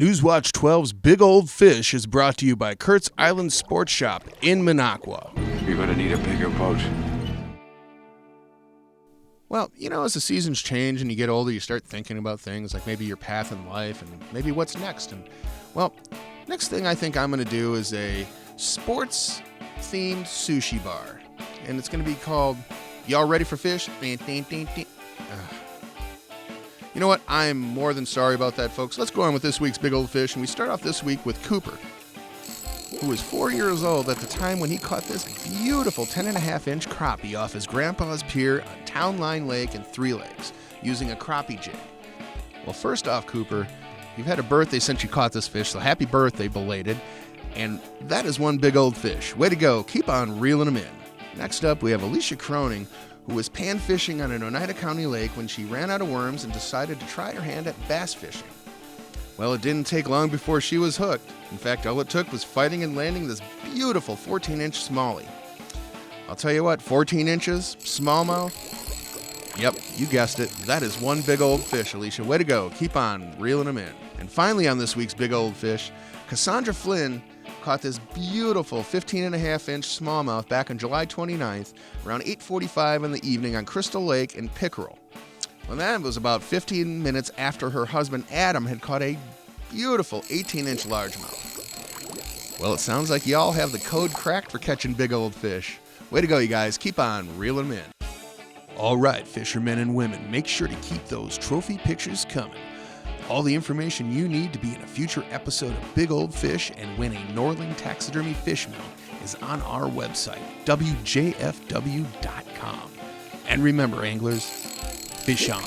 Newswatch 12's Big Old Fish is brought to you by Kurt's Island Sports Shop in Minocqua. You're going to need a bigger boat. Well, as the seasons change and you get older, you start thinking about things like maybe your path in life and maybe what's next. And, next thing I think I'm going to do is a sports-themed sushi bar. And it's going to be called, y'all ready for fish? You know what? I'm more than sorry about that, folks. Let's go on with this week's Big Old Fish, and we start off this week with Cooper, who was 4 years old at the time when he caught this beautiful 10.5-inch crappie off his grandpa's pier on Town Line Lake in Three Lakes using a crappie jig. Well, first off, Cooper, you've had a birthday since you caught this fish, so happy birthday, belated. And that is one big old fish. Way to go. Keep on reeling them in. Next up, we have Alicia Croning, who was pan fishing on an Oneida County lake when she ran out of worms and decided to try her hand at bass fishing. Well, it didn't take long before she was hooked. In fact, all it took was fighting and landing this beautiful 14-inch smallie. I'll tell you what, 14 inches, smallmouth. Yep, you guessed it. That is one big old fish, Alicia. Way to go. Keep on reeling them in. And finally on this week's Big Old Fish, Cassandra Flynn caught this beautiful 15.5-inch smallmouth back on July 29th around 8:45 in the evening on Crystal Lake in Pickerel. Well, that was about 15 minutes after her husband Adam had caught a beautiful 18-inch largemouth. Well, it sounds like y'all have the code cracked for catching big old fish. Way to go, you guys. Keep on reeling them in. All right, fishermen and women, make sure to keep those trophy pictures coming. All the information you need to be in a future episode of Big Old Fish and win a Norling Taxidermy fish mill is on our website, wjfw.com. And remember, anglers, fish on.